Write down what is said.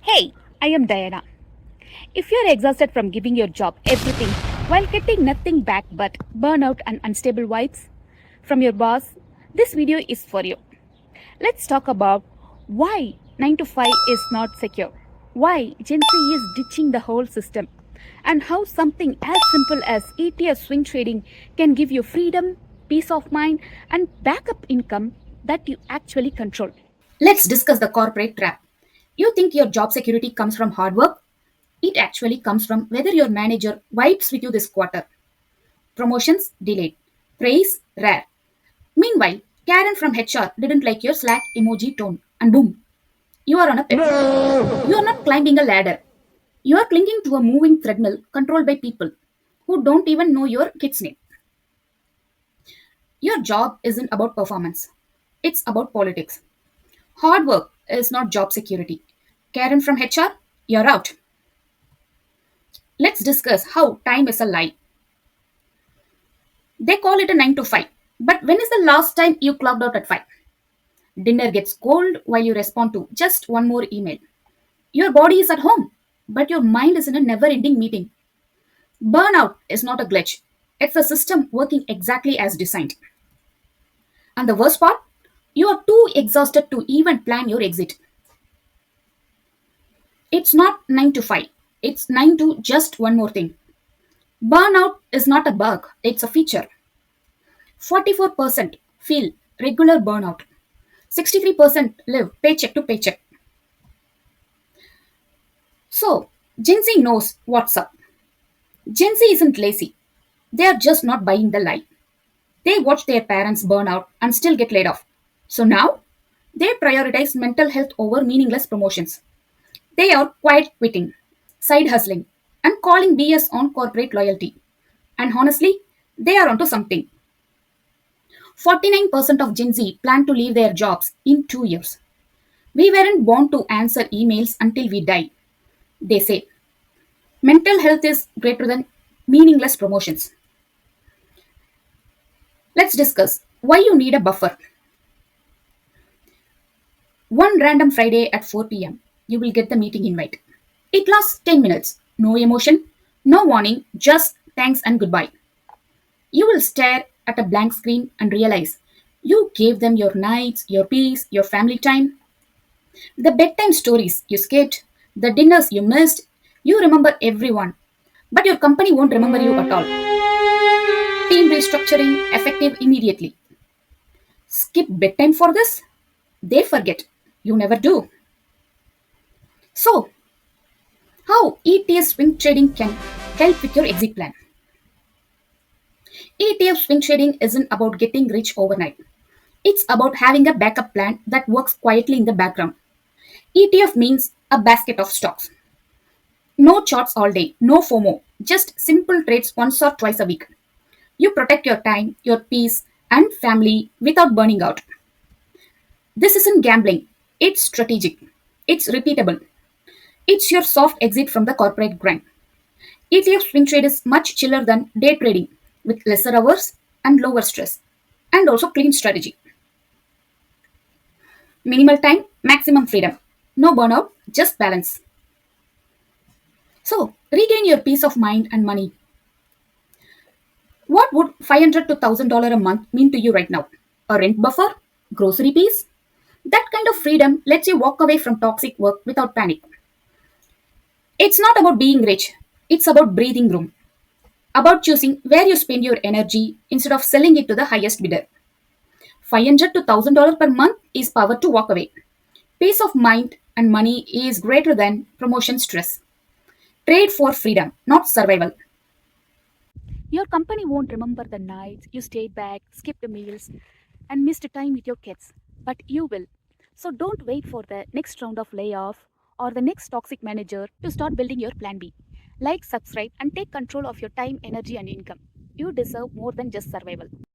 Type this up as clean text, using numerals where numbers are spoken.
Hey, I am Diana. If you're exhausted from giving your job everything while getting nothing back but burnout and unstable vibes from your boss, this video is for you. Let's talk about why 9 to 5 is not secure, why Gen Z is ditching the whole system, and how something as simple as ETF swing trading can give you freedom, peace of mind, and backup income that you actually control. Let's discuss the corporate trap. You think your job security comes from hard work? It actually comes from whether your manager vibes with you this quarter. Promotions delayed. Praise rare. Meanwhile, Karen from HR didn't like your Slack emoji tone, and boom, you are on a pip. No! You are not climbing a ladder. You are clinging to a moving treadmill controlled by people who don't even know your kid's name. Your job isn't about performance, it's about politics. Hard work is not job security. Karen from HR, you're out. Let's discuss how time is a lie. They call it a 9 to 5. But when is the last time you clocked out at 5? Dinner gets cold while you respond to just one more email. Your body is at home, but your mind is in a never ending meeting. Burnout is not a glitch, it's a system working exactly as designed. And the worst part? You are too exhausted to even plan your exit. It's not 9 to 5, it's 9 to just one more thing. Burnout is not a bug, it's a feature. 44% feel regular burnout. 63% live paycheck to paycheck. So, Gen Z knows what's up. Gen Z isn't lazy. They are just not buying the lie. They watch their parents burn out and still get laid off. So now, they prioritize mental health over meaningless promotions. They are quiet quitting, side hustling, and calling BS on corporate loyalty. And honestly, they are onto something. 49% of Gen Z plan to leave their jobs in 2 years. We weren't born to answer emails until we die, they say. Mental health is greater than meaningless promotions. Let's discuss why you need a buffer. One random Friday at 4 pm, you will get the meeting invite. It lasts 10 minutes. No emotion, no warning, just thanks and goodbye. You will stare at a blank screen and realize you gave them your nights, your peace, your family time. The bedtime stories you skipped, the dinners you missed, you remember everyone. But your company won't remember you at all. Team restructuring effective immediately. Skip bedtime for this? They forget. You never do. So, how ETF swing trading can help with your exit plan? ETF swing trading isn't about getting rich overnight. It's about having a backup plan that works quietly in the background. ETF means a basket of stocks. No charts all day, no FOMO, just simple trades once or twice a week. You protect your time, your peace, and family without burning out. This isn't gambling, it's strategic, it's repeatable, it's your soft exit from the corporate grind. ETF swing trade is much chiller than day trading with lesser hours and lower stress, and also clean strategy. Minimal time, maximum freedom. No burnout, just balance. So, regain your peace of mind and money. What would $500 to $1,000 a month mean to you right now? A rent buffer? Grocery piece? That kind of freedom lets you walk away from toxic work without panic. It's not about being rich, it's about breathing room. About choosing where you spend your energy instead of selling it to the highest bidder. $500 to $1,000 per month is power to walk away. Peace of mind and money is greater than promotion stress. Trade for freedom, not survival. Your company won't remember the nights you stayed back, skipped meals, and missed time with your kids, but you will. So don't wait for the next round of layoff or the next toxic manager to start building your plan B. Like, subscribe, and take control of your time, energy, and income. You deserve more than just survival.